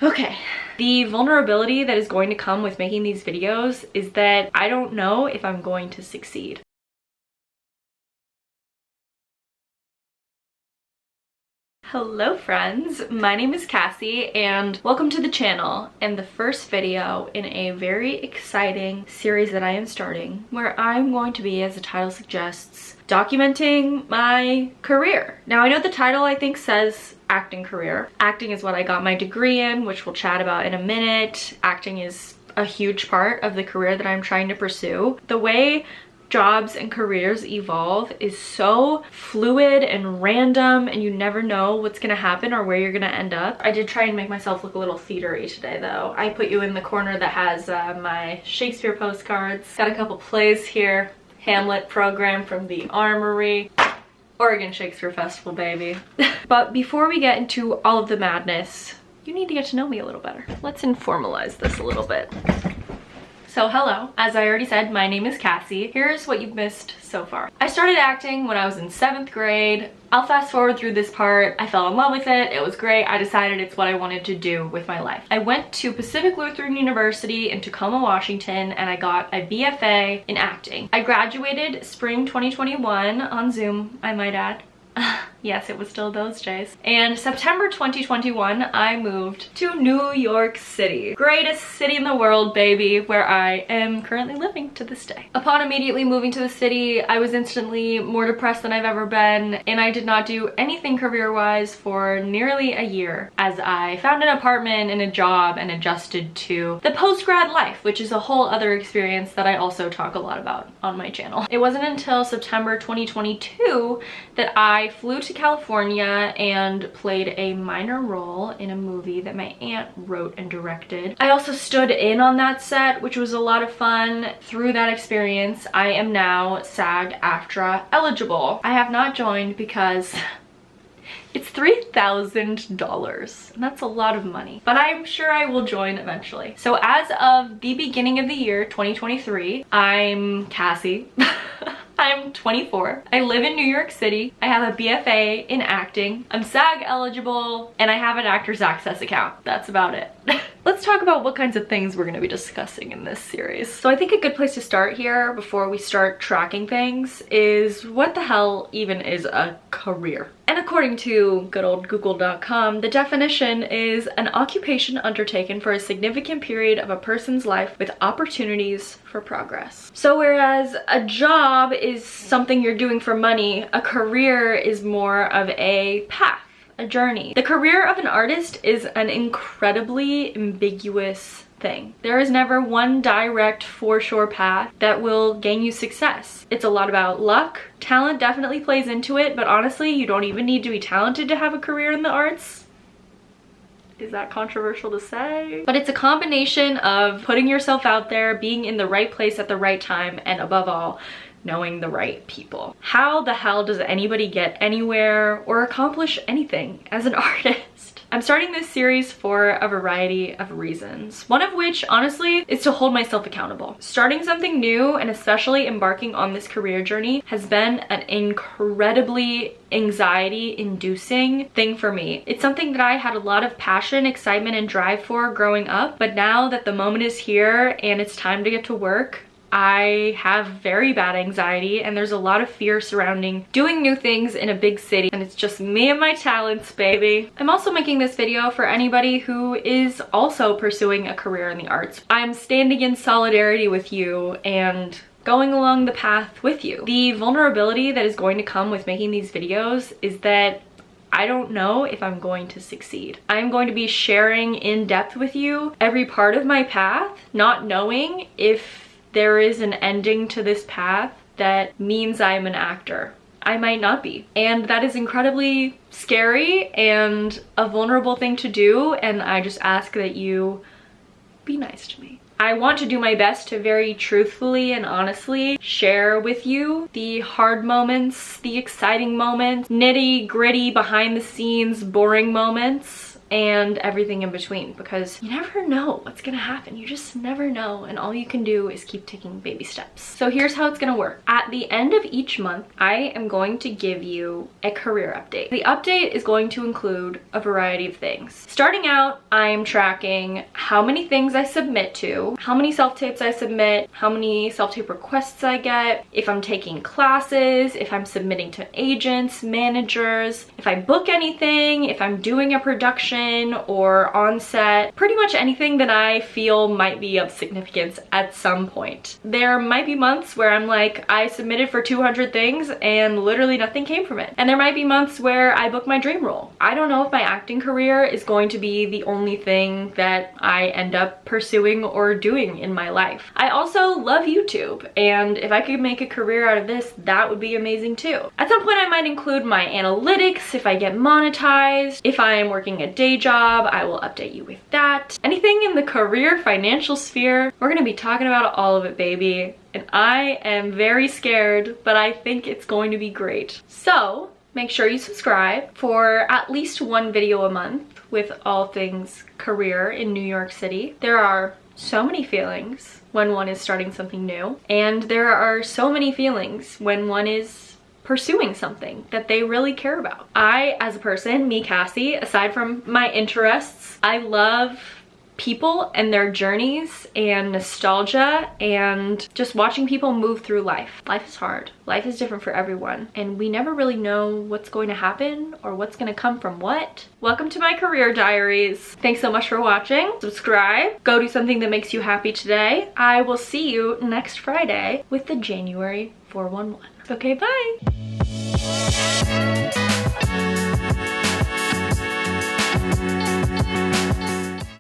Okay, the vulnerability that is going to come with making these videos is that I don't know if I'm going to succeed. Hello friends, my name is Cassie and welcome to the channel and the first video in a very exciting series that I am starting where I'm going to be, as the title suggests, documenting my career. Now I know the title I think says acting career. Acting is what I got my degree in, which we'll chat about in a minute. Acting is a huge part of the career that I'm trying to pursue. The way jobs and careers evolve is so fluid and random, and you never know what's gonna happen or where you're gonna end up. I did try and make myself look a little theatery today though. I put you in the corner that has my Shakespeare postcards. Got a couple plays here. Hamlet program from the Armory. Oregon Shakespeare Festival, baby. But before we get into all of the madness, you need to get to know me a little better. Let's informalize this a little bit. So hello, as I already said, my name is Cassie. Here's what you've missed so far. I started acting when I was in 7th grade. I'll fast forward through this part. I fell in love with it. It was great. I decided it's what I wanted to do with my life. I went to Pacific Lutheran University in Tacoma, Washington, and I got a BFA in acting. I graduated spring 2021 on Zoom, I might add. Yes, it was still those days. And September 2021, I moved to New York City. Greatest city in the world, baby, where I am currently living to this day. Upon immediately moving to the city, I was instantly more depressed than I've ever been, and I did not do anything career-wise for nearly a year as I found an apartment and a job and adjusted to the post-grad life, which is a whole other experience that I also talk a lot about on my channel. It wasn't until September 2022 that I flew to California and played a minor role in a movie that my aunt wrote and directed. I also stood in on that set, which was a lot of fun. Through that experience, I am now SAG-AFTRA eligible. I have not joined because it's $3,000, and that's a lot of money, but I'm sure I will join eventually. So as of the beginning of the year 2023, I'm Cassie. I'm 24. I live in New York City. I have a BFA in acting. I'm SAG eligible, and I have an Actors Access account. That's about it. Let's talk about what kinds of things we're going to be discussing in this series. So I think a good place to start here before we start tracking things is what the hell even is a career? And according to good old google.com, the definition is an occupation undertaken for a significant period of a person's life with opportunities for progress. So whereas a job is something you're doing for money, a career is more of a path, a journey. The career of an artist is an incredibly ambiguous thing. There is never one direct for sure path that will gain you success. It's a lot about luck. Talent definitely plays into it, but honestly, you don't even need to be talented to have a career in the arts. Is that controversial to say? But it's a combination of putting yourself out there, being in the right place at the right time, and above all, knowing the right people. How the hell does anybody get anywhere or accomplish anything as an artist? I'm starting this series for a variety of reasons, one of which, honestly, is to hold myself accountable. Starting something new, and especially embarking on this career journey, has been an incredibly anxiety-inducing thing for me. It's something that I had a lot of passion, excitement, and drive for growing up, but now that the moment is here and it's time to get to work, I have very bad anxiety, and there's a lot of fear surrounding doing new things in a big city, and it's just me and my talents, baby. I'm also making this video for anybody who is also pursuing a career in the arts. I'm standing in solidarity with you and going along the path with you. The vulnerability that is going to come with making these videos is that I don't know if I'm going to succeed. I'm going to be sharing in depth with you every part of my path, not knowing if there is an ending to this path that means I'm an actor. I might not be. And that is incredibly scary and a vulnerable thing to do, and I just ask that you be nice to me. I want to do my best to very truthfully and honestly share with you the hard moments, the exciting moments, nitty gritty behind the scenes boring moments and everything in between, because you never know what's gonna happen. You just never know, and all you can do is keep taking baby steps. So here's how it's gonna work. At the end of each month, I am going to give you a career update. The update is going to include a variety of things. Starting out, I am tracking how many things I submit to, how many self-tapes I submit, how many self-tape requests I get, if I'm taking classes, if I'm submitting to agents, managers, if I book anything, if I'm doing a production or on set, pretty much anything that I feel might be of significance at some point. There might be months where I'm like, I submitted for 200 things and literally nothing came from it. And there might be months where I book my dream role. I don't know if my acting career is going to be the only thing that I end up pursuing or doing in my life. I also love YouTube, and if I could make a career out of this, that would be amazing too. At some point I might include my analytics if I get monetized. If I am working a day job, I will update you with that. Anything in the career financial sphere, we're gonna be talking about all of it, baby. And I am very scared, but I think it's going to be great. So make sure you subscribe for at least one video a month with all things career in New York City. There are so many feelings when one is starting something new, and there are so many feelings when one is pursuing something that they really care about. I, as a person, me, Cassie, aside from my interests, I love people and their journeys and nostalgia and just watching people move through life. Life is hard. Life is different for everyone, and we never really know what's going to happen or what's going to come from what. Welcome to my career diaries. Thanks so much for watching. Subscribe. Go do something that makes you happy today. I will see you next Friday with the January 411. Okay, bye.